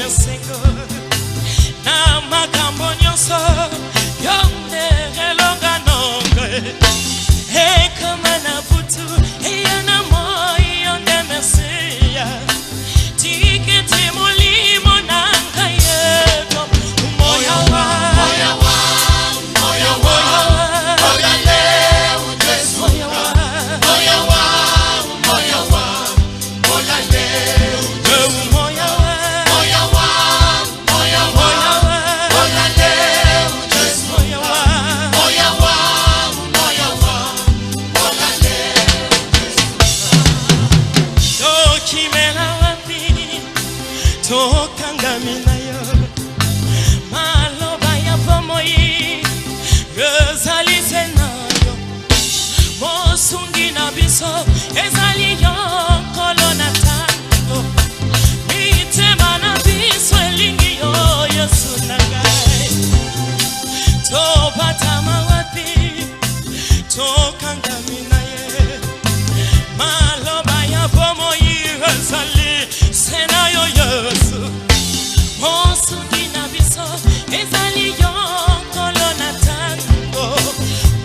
esengo na magambo nyonso yonde elonga nongo e kama na butu yana moi yonde mesia tikete mulimo nanga yego moya wa ezali yon kolona tango mitema na biso elingi yo Yesu nangai topata mawapi tokangami na ye maloba ya bomoi ezali sena yo Yesu mosungi na biso ezali yon kolona tango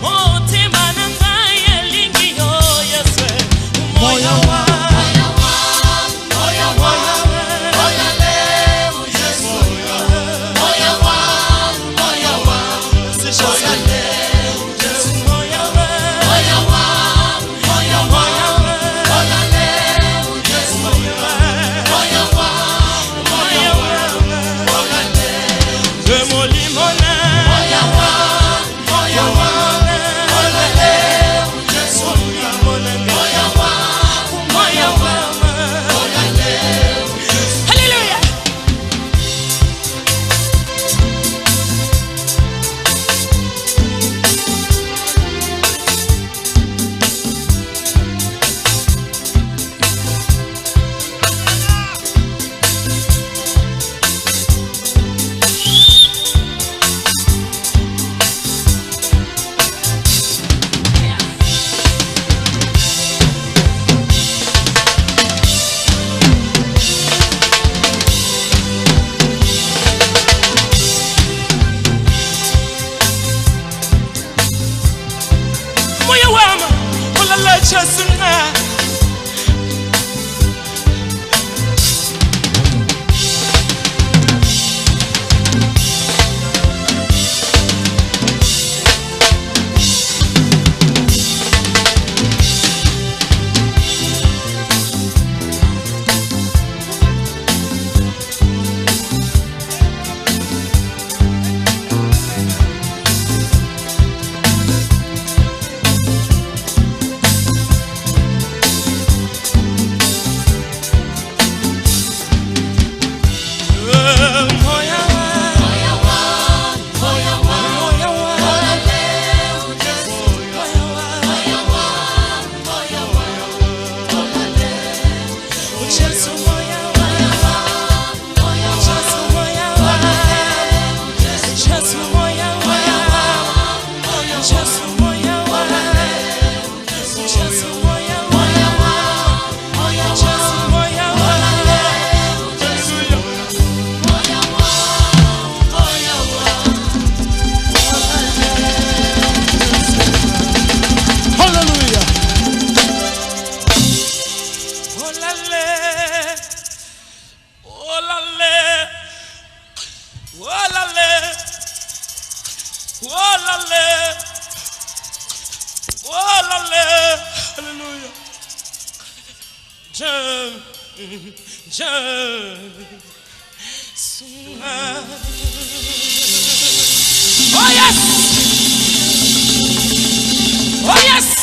motema na ngai elingi yo Yesu moya wa Oh yes! Oh yes!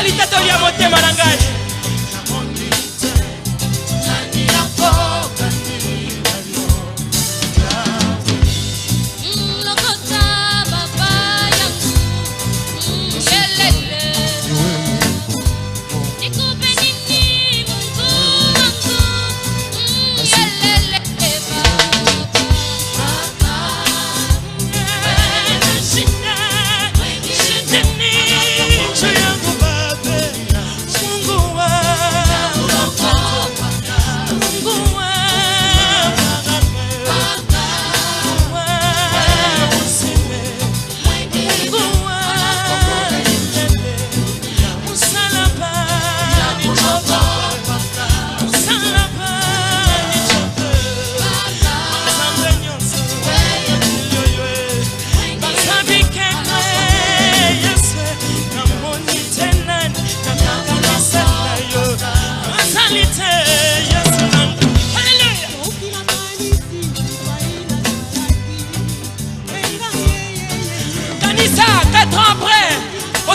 Qualité to ya motema na ngai.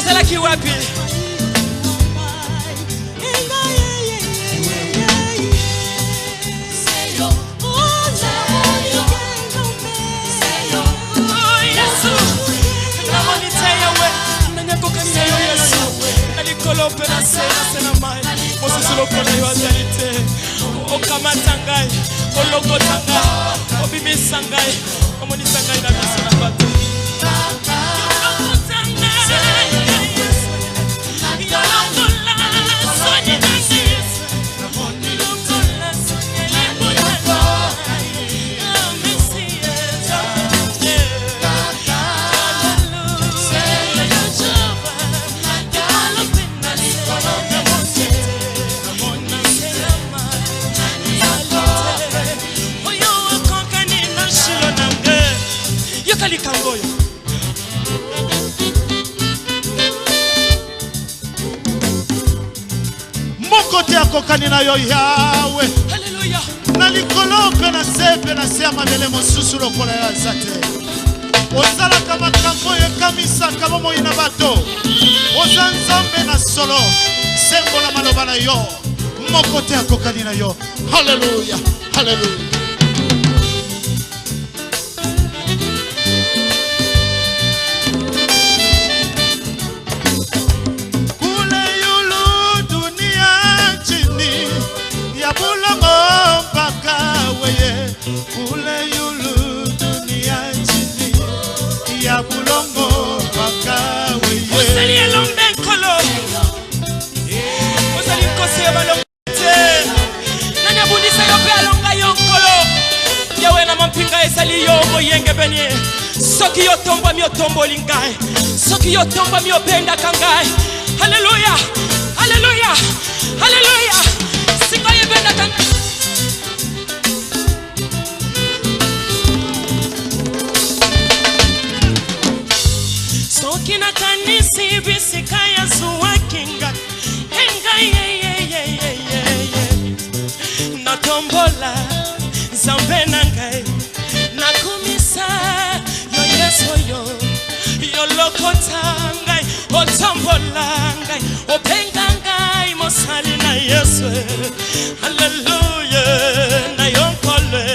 C'est là qui wapi. Mokote akokani na yo Yahweh. Hallelujah. Nalikolope na sepe na sema mele mosusu lokola ya zate. Ozala kama kambo ye kamisa kama moyi na bato. Ozanzambe na solo. Sembo la maloba na yo. Mokote akokani na yo. Hallelujah. Hallelujah. Soki yo tomba mi otombo lingai. Soki yo tomba mi openda kangai. Hallelujah. Hallelujah. Hallelujah. Singa yebenda kangai. Soki na kanisi bisika ya zuwa kinga. Henga na tombola zambe nangai. Na kumisa yo lokotangai otambolangai opengangai mosali na Yesu. Hallelujah. Na yonkole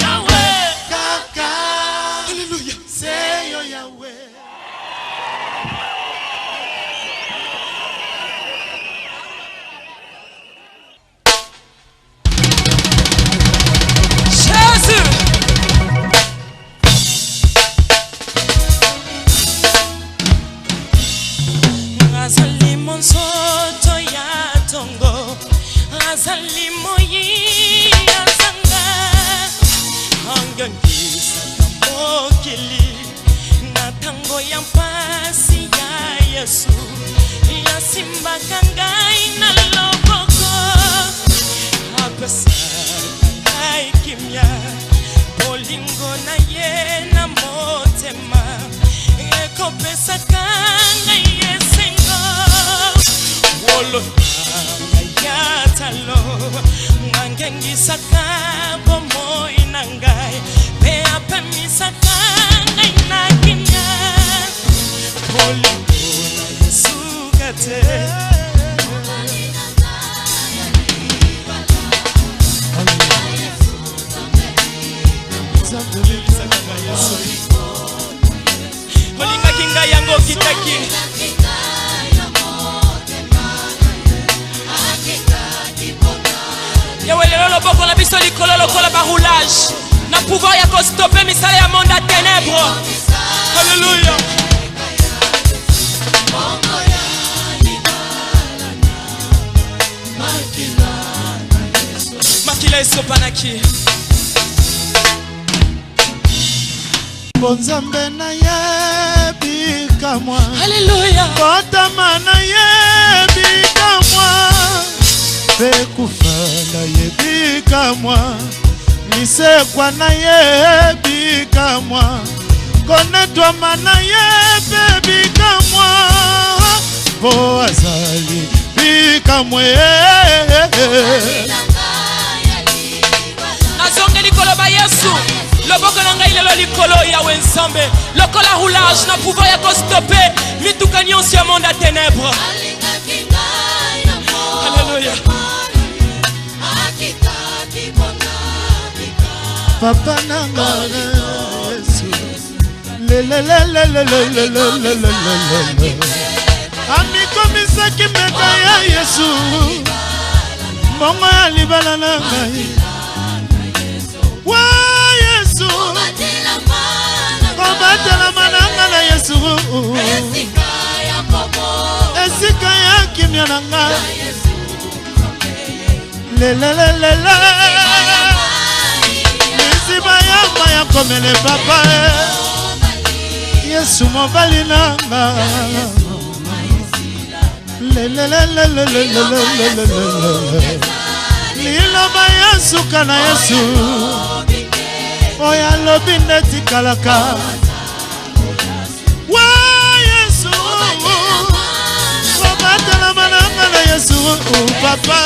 Yahweh kaka. Hallelujah. Say yo Yahweh. Soto ya tongo azali moyi azanga angangisa kamokili na tango ya mpasi ya Yesu ya simba kangai na loboko apesa kangai kimya bolingo na ye na motema ekopesa kangai yesengo wolo ya talo ngangengisa kabo moi nangai pe apemisa kangai na kimya bolingo kiteki. Yawe lelo loboko na biso likolo lokola baroulage. Na pouvoir ya kostope misala ya monde à ténèbres. Alléluia. Makila esopanaki. Bonzambe na yebi kamwa. Alléluia. Kotama na yebi kamwa. Pekufa na yebi kamwa. Lisekwa na yebi kamwa. Konetwa mana yebi kamwa. Po azali bikamwe. Nazonge likolo ba Yesu. Loboko na ngai lelo likolo ya Nzambe. Lokola roulage na pouvoir ya kostope mituka nyonso ya monde à ténèbres. Alléluia. Papa nanga Yesu. Le Amiko misaki meka ya Yesu. Mongo ya libala na ngai. Wa Yesu. Kobatela mananga na Yesu. Esika ya kimya na ngai. Nisiba ya maya komele papa. Yesu mobali nanga. Liloba Yesu kana Yesu. Oya lobi neti kalaka. Wa Yesu. Kobatela mananga na Yesu papa.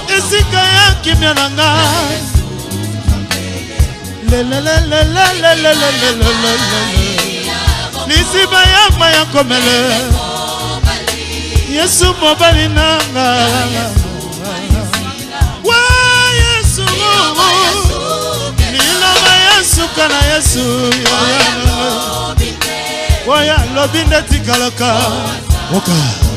Esika ya kimya na ngai. Nisiba ya maya komele. Yesu mobali nanga. Wa Yesu. Niloba Yesu kana Yesu. Oya lobi ndeti kalaka. Oka.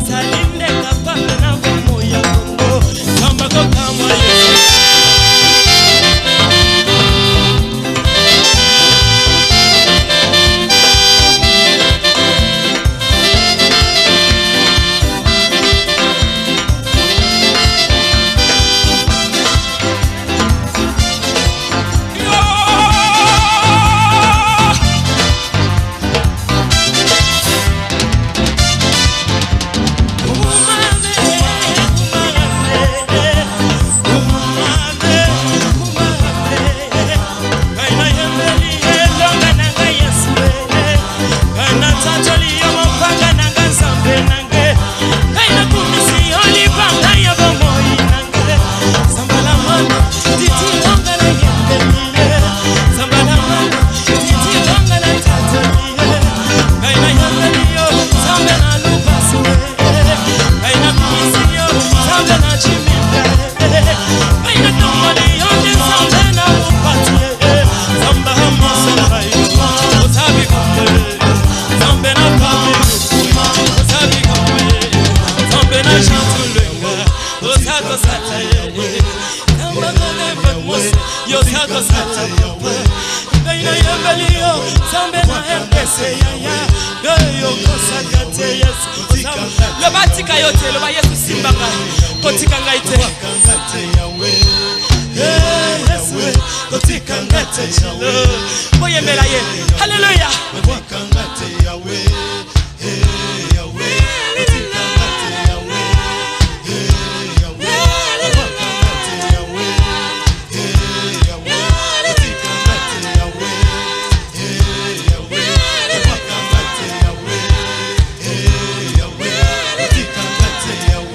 osalinde kapanga na moya kongo samba ko kamwa Lobatika yote loba Yesu simbanga kotika ngaite Yesu kotika ngate chalo boye mela ye haleluya kotika ngate yawe yawe kotika ngate yawe yawe kotika ngate yawe yawe kotika ngate yawe yawe kotika ngate yawe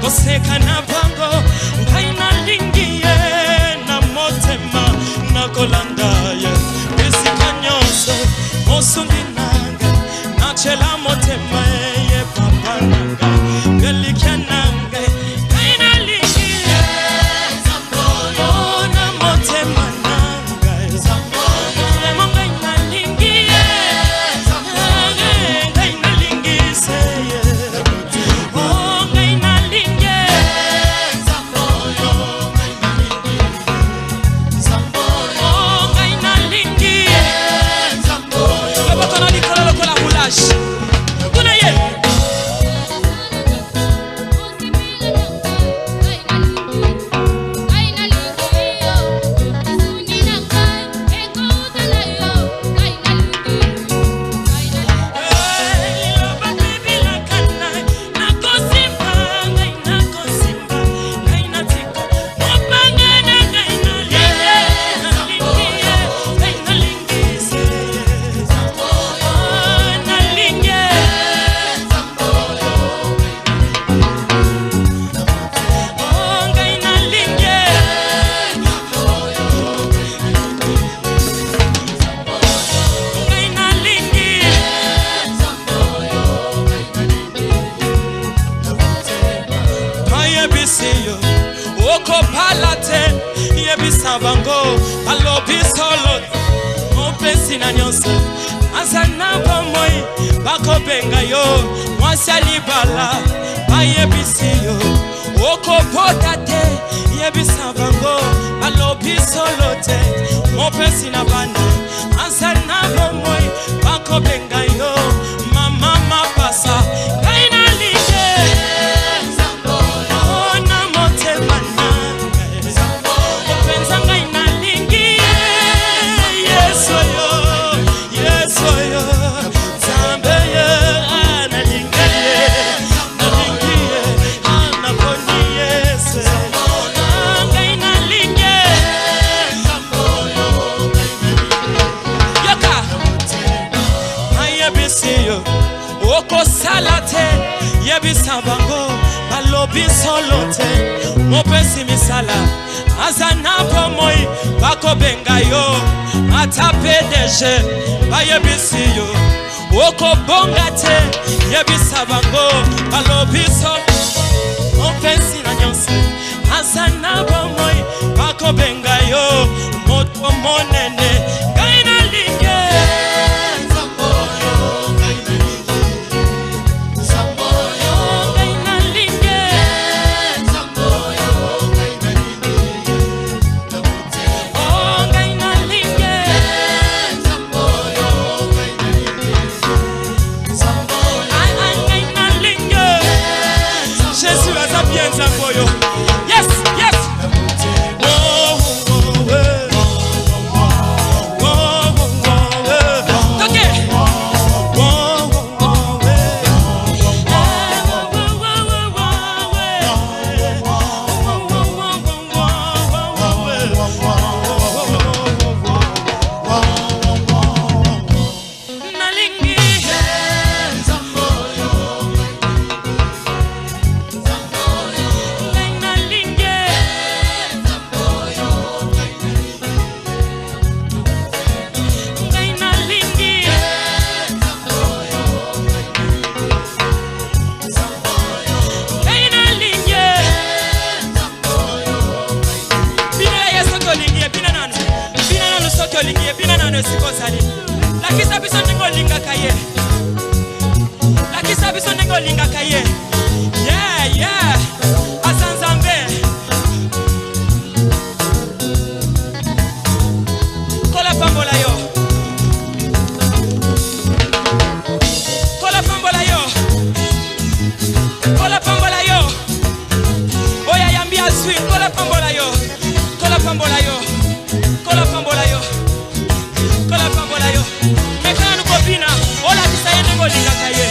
Koseka na bango kaina lingiye na motema na kolandaye bisika nyonso mosundi nanga na chela motema ye papa nanga belikia nanga kaina lingiye zamboyo na motema nanga zamboyo lemonga ina lingiye zamboyo kaina lingise Sabango, alobi solo, opesi na nyonso, asana bomoi, bako benga yo, mwasi alibala, baye bisi yo, okopotate yebisabango balobi solote mopesi na bande ansana bomoi bakobenga yo mama mapasa kaina lige ona mote mana openza ngaina lingi yeso yo zambe ye ana lingi ana boni yeso ngaina lingi yoka ayebisiyo oko salate yebisabango balobi solote mopesi misala azana pomoi bakobenga yo atapedeje bayebisiyo oko bongate yebisabango balobi solote mopesi na nyonse azana pomoi bakobenga yo moto monene kaina linge Yes, yes. Whoa, whoa, whoa. Okay. Lakisa biso ningo linga kaye. Yeah, yeah. Asanzambe. Kola pambola yo. Oya yambia swing. Kola pambola yo. Mekana nukopina. Ola kisa yende ngo linga kaye.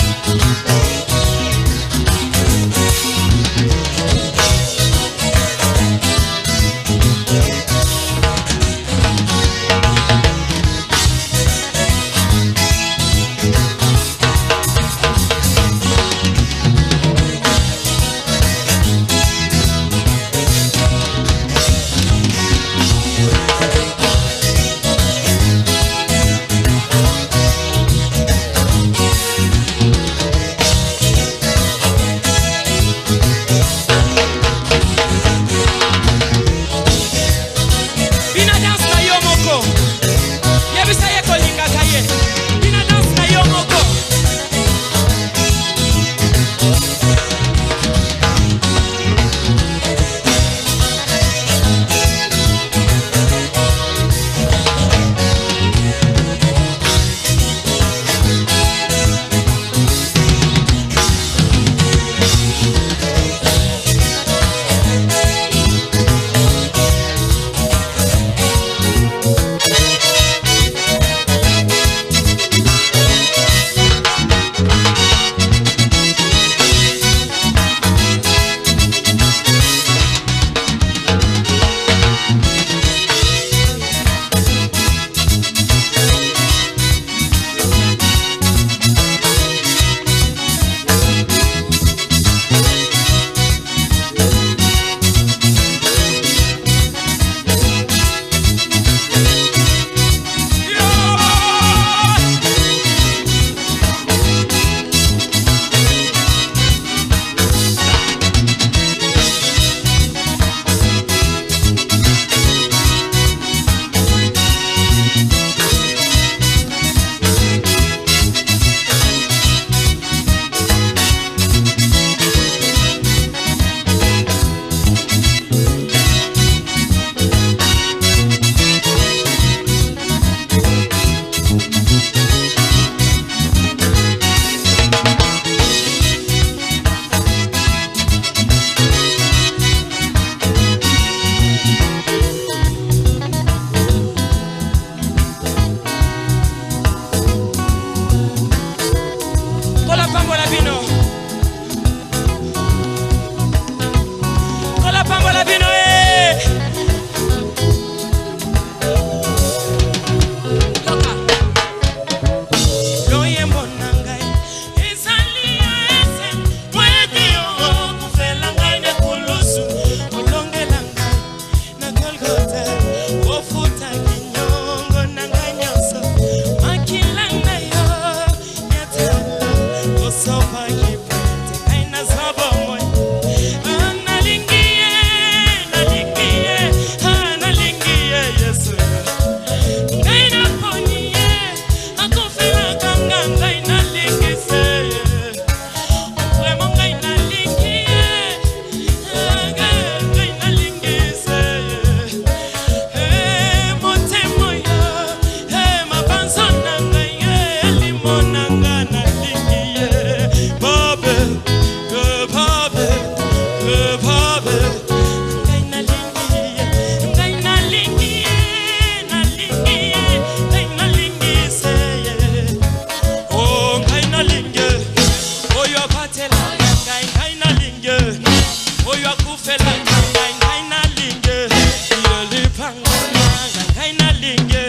ngai nalinge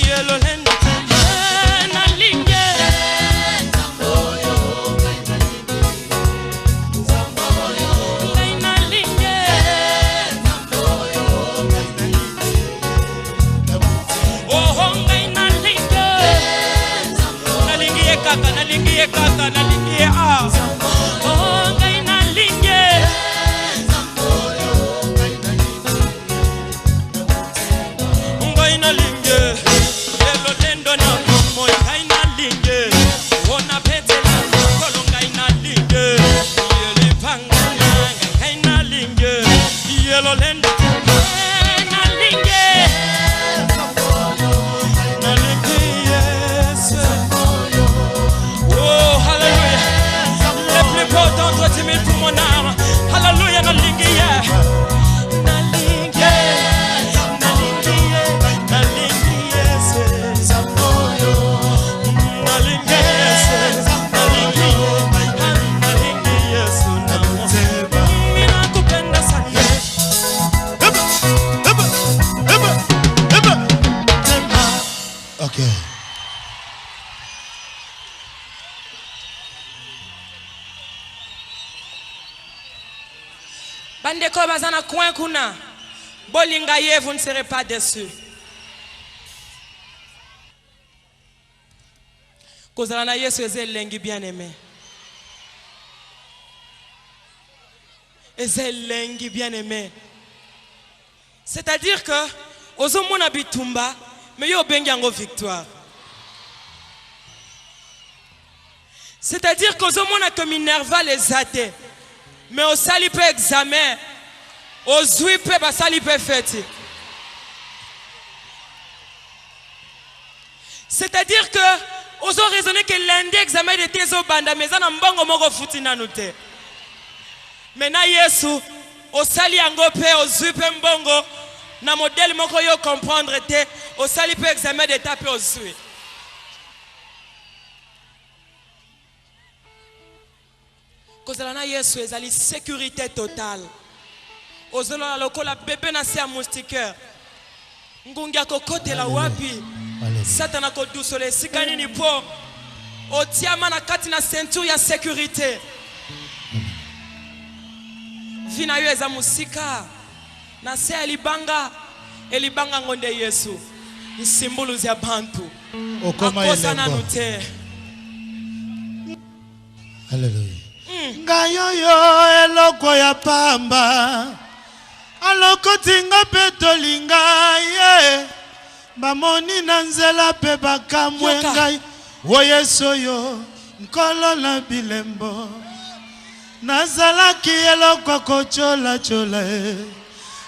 yelo lendo nalinge ngai nalinge oh ngai nalinge nalingi kaka nalingi kaka nalingi oh ngai nalinge Bandeko bazana coin kuna bolinga ye vous ne serez pas déçus. Kozala Yesu ezelengi bien-aimé. Ezelengi bien-aimé. C'est-à-dire que ozomona bitumba mais yo bengi yango victoire. C'est-à-dire qu'ozomona que Minerva les athées mais au sali peut examen, au zui peut pas sali peut fêter. C'est-à-dire que aux ont raisonné que lundi examen de tes banda mais en bango moko futi nanute. Maintenant Yesu au sali ango pe au zui peut mbongo na modèle moko yo comprendre te au sali peut examen de taper au zui. Kozalana Yesu ezali sécurité totale. Ozolola lokola bébé na se a moustiqueur. Ngungia kokote la wapi. Satana ko dusole sikani ni po. Otiama na kati na ceinture ya sécurité. Vina yo eza musika. Na se elibanga ngonde Yesu. Isimbulu ya bantu. Okoma yele. Hallelujah. Ngayoyo eloko ya pamba aloko tinga petolinga ye bamoni na nzela pe bakamwe ngai o Yesu yo nkolo na bilembo nazalaki eloko kochola chola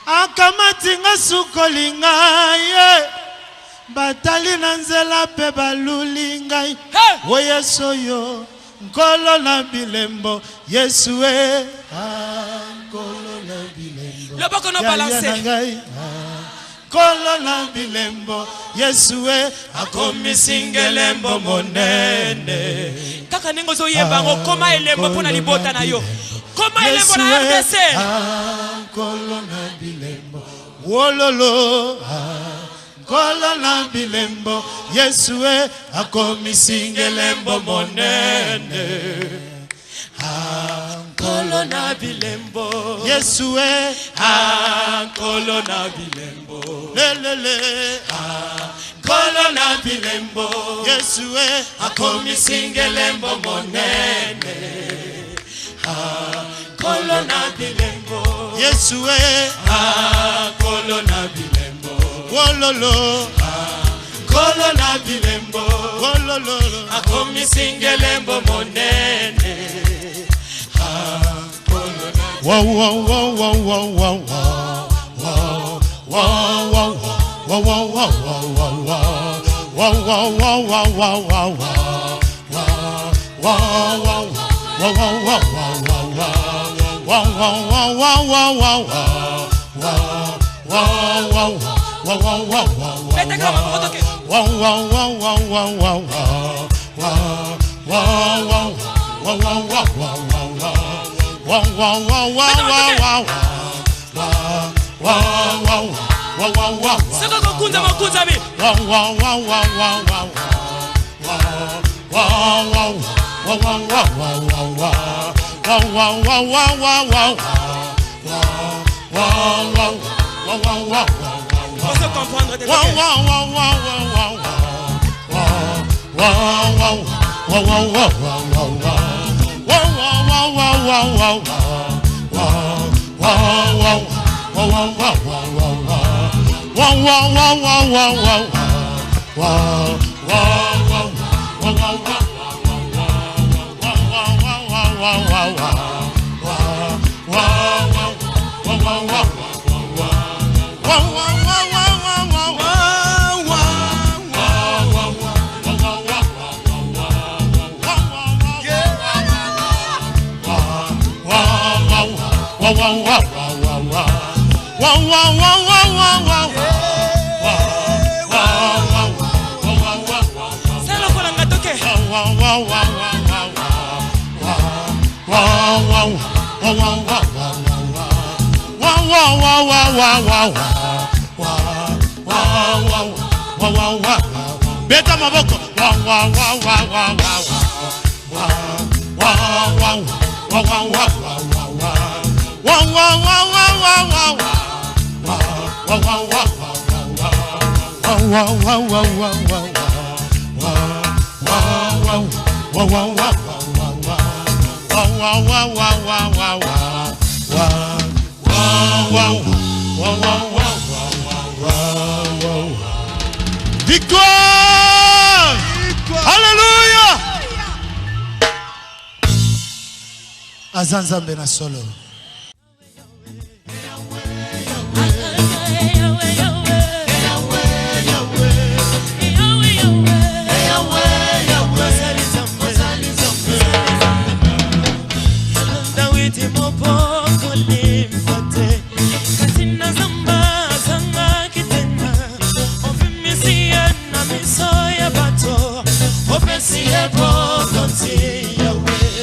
akamatinga sukolinga ye batali na nzela pe balulinga o Yesu yo Nkolo na bilembo Yesu e Nkolo na bilembo le boko no balancer Nkolo na bilembo Yesu e akomisingelembo monene kaka ningo zo yeba ngokoma elembo pona libota na yo koma elembo na RDC Nkolo na bilembo wololo Nkolo na bilembo Yesu e akomisingelembo monene Nkolo na bilembo Yesu e Nkolo na bilembo lelele Nkolo na bilembo Yesu e akomisingelembo monene Nkolo na bilembo Yesu e Nkolo na bilembo wololo Nkolo na bilembo wololo akomisingelembo monene wow wow wow wow wow wow wow wow wow wow wow wow wow wow wow Seko kokunza makunza bi. On se comprendre des Beta maboko. Victoire! Alléluia! Azanzambe na solo. Yahweh,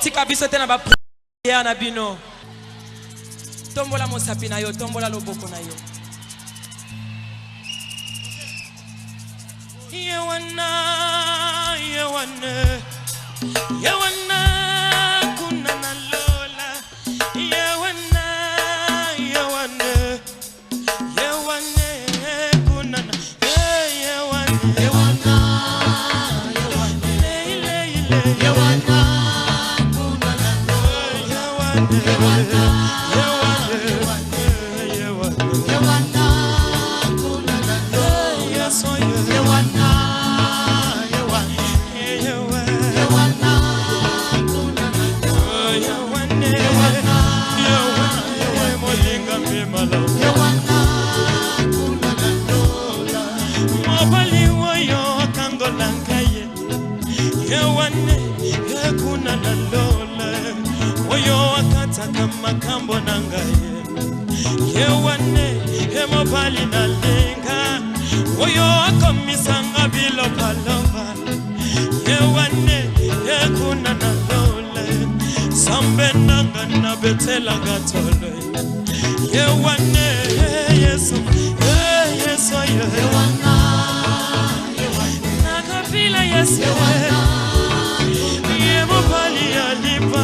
botika biso te na ba prière na bino. Tombola mosapi na yo, tombola loboko na yo. Yewana kuna na lola. Yewana kuna na makambo nangaye yewane hemobali na lenga oyo akomisanga bilo palova yewane ekuna na lole sambe nanga na betela gatole yewane yesu yewana nakapila yesu yemobali alipa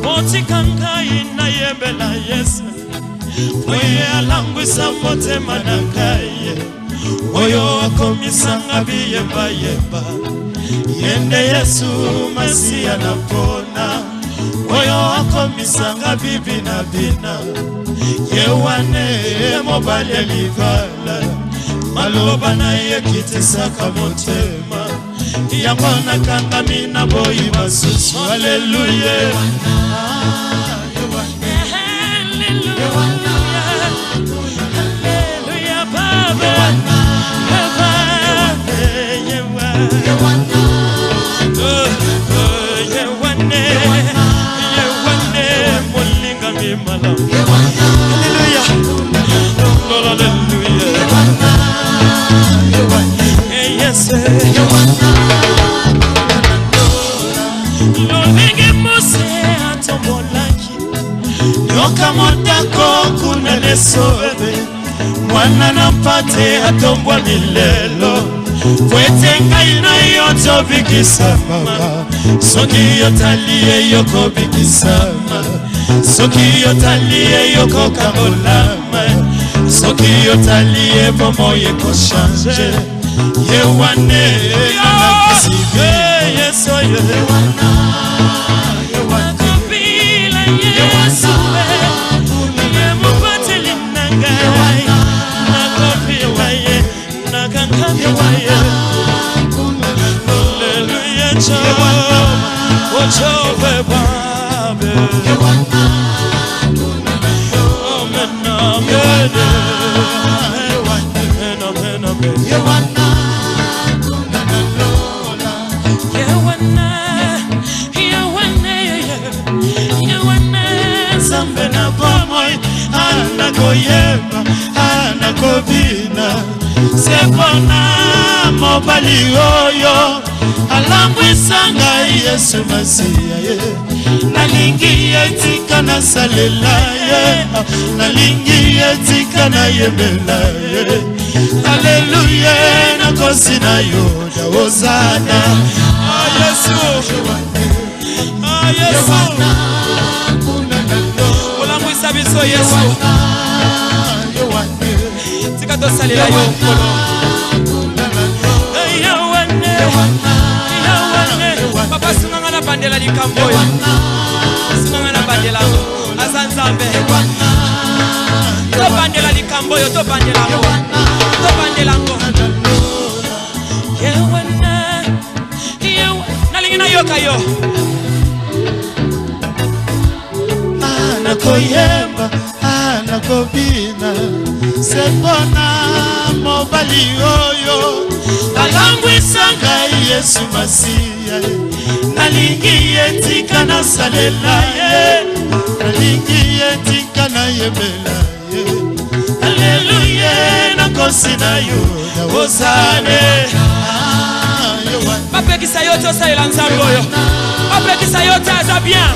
Motikanga ina yembela Yesu oye alangwisa motema nangaye oyo akomisanga biyemba yemba yende Yesu Masiya napona oyo akomisanga bibi na bina yewane mobali livala maloba na yekitisaka motema yambona kanga mina boyi basusu haleluya Yokamotako kuna nesobe mwana napate atombwa milelo Fwetenga ina yoto bikisama Soki yotalie yoko bikisama Soki yotalie yoko kamolama Soki yotalie bomo yeko shanje Yewane anakisibi Yeso yewana Nakopila Yesu Yemupate linanga Nakopila ye Nakakapila ye Hallelujah Ochove babe Amen amen Anakoyeba, anakobina Sepona mobali oyo Alambwisanga Yesu Masiya ye Nalingi yetika na salela ye Nalingi yetika na yemela ye Haleluya nakosi na yoda Hosana Yesu Yesu Olambwisa biso Yesu Tika to salela yo kolo Papa sunganga na bandela di kamboyo Sunganga na bandela Azanzambe To bandela di kamboyo To bandela ngo To bandela ngo Yewana Nalingi na yoka yo nakoyemba nakobina sepona mobali oyo alangwisa ngai Yesu Masiya nalingi etika nasalela ye nalingi etika nayembela ye Alleluya nakosi na yo ozane bapekisa yote osalela nzambe oyo bapekisa yote aza bien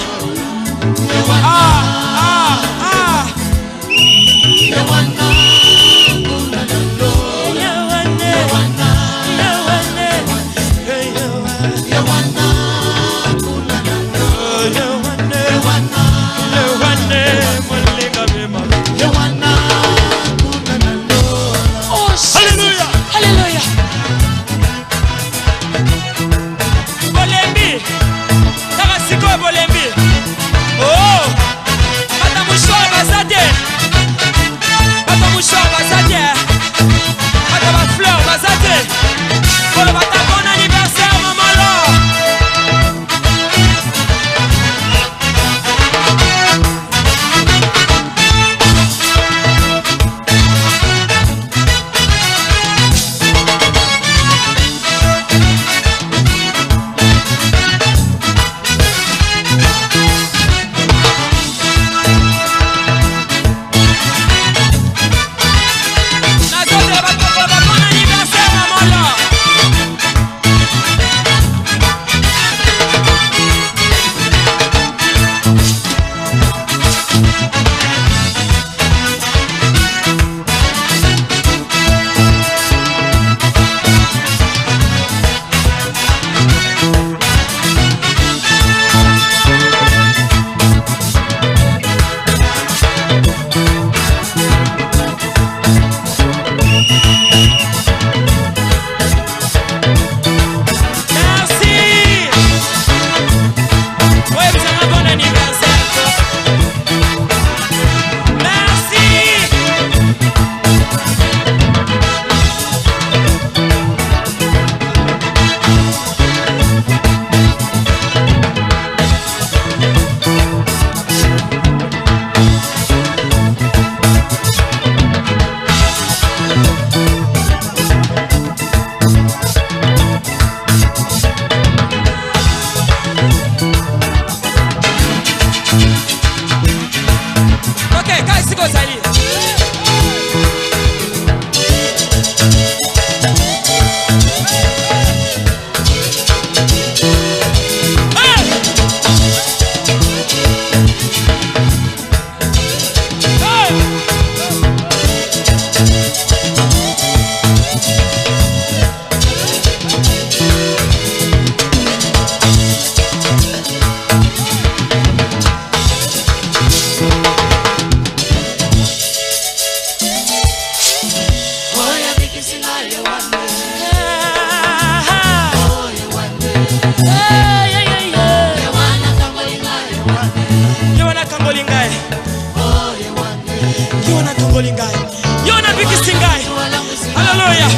Hallelujah.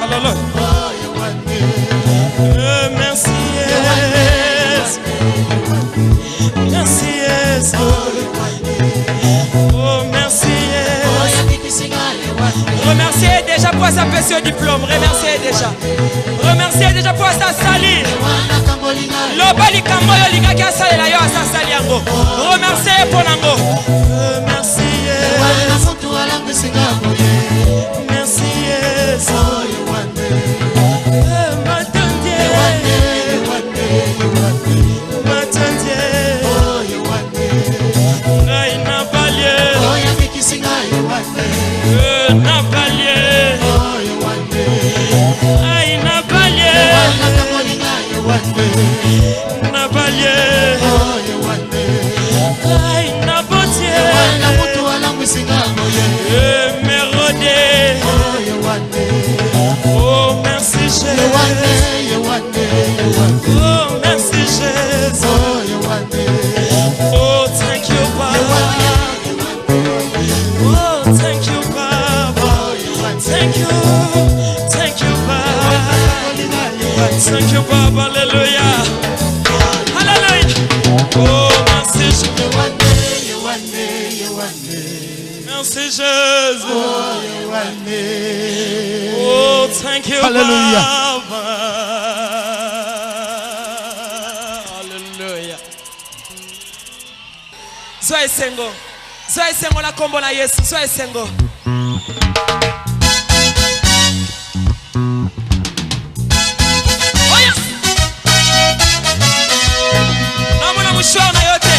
Hallelujah. Merci Yes. Merci Yes. Oh merci Yes. Remerciez déjà pour sa précieux diplôme. Remerciez déjà. Remerciez déjà pour sa salir. Lobali kamboyo lingaki asalela yo asasali yango. Remerciez pour nango. Merci Yes. Merci Yes. Oh merci Jésus. Oh merci Jésus. Oh thank you Papa. Oh thank you Papa. Thank you Papa. Thank you Papa. Hallelujah. Hallelujah. Oh merci Jésus. Merci Jésus. Oh, thank you, Hallelujah. Baba. Hallelujah. Sois sengo. Sois sengo la kombo na Yesu. Sois sengo. Oh yes. Namuna mushona yote.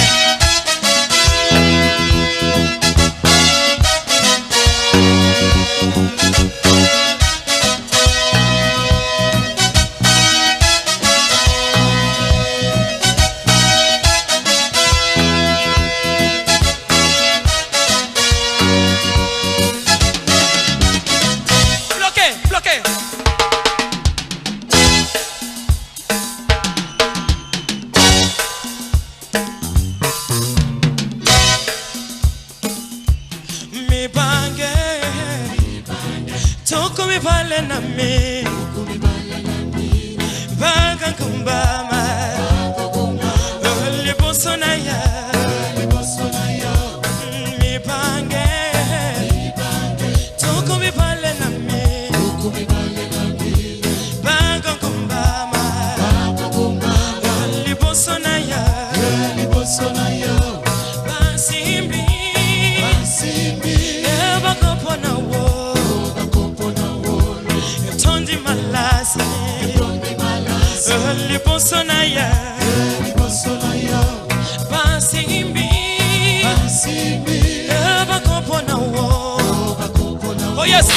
Oh yes.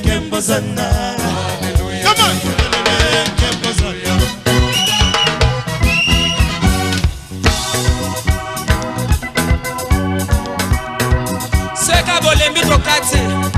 Kembozana, kaka bolembi tokati.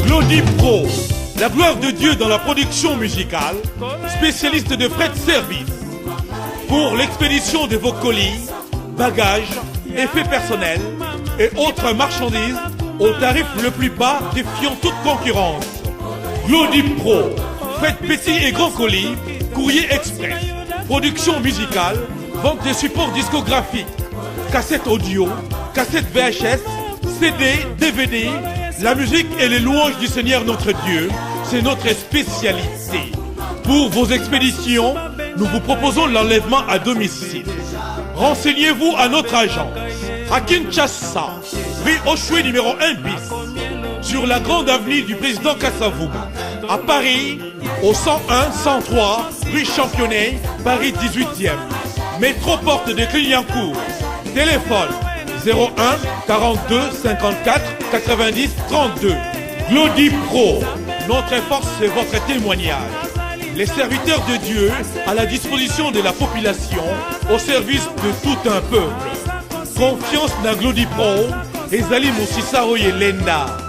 Glody Pro, la gloire de Dieu dans la production musicale, spécialiste de fret service. Pour l'expédition de vos colis, bagages, effets personnels et autres marchandises au tarif le plus bas défiant toute concurrence. Glody Pro, fret petits et grands colis, courrier express, production musicale, vente des supports discographiques, cassettes audio, cassettes VHS, CD, DVD, la musique et les louanges du Seigneur notre Dieu, c'est notre spécialité. Pour vos expéditions, nous vous proposons l'enlèvement à domicile. Renseignez-vous à notre agence, à Kinshasa, rue Oshwe numéro 1 bis, sur la grande avenue du président Kasavubu. À Paris, au 101-103, rue Championnet, Paris 18e. Métro porte de Clignancourt. Téléphone 01 42 54 90 32. Glody Pro, notre force c'est votre témoignage. Les serviteurs de Dieu à la disposition de la population, au service de tout un peuple. Confiance dans Glody Pro, Ezali Moussissa Oyelenda.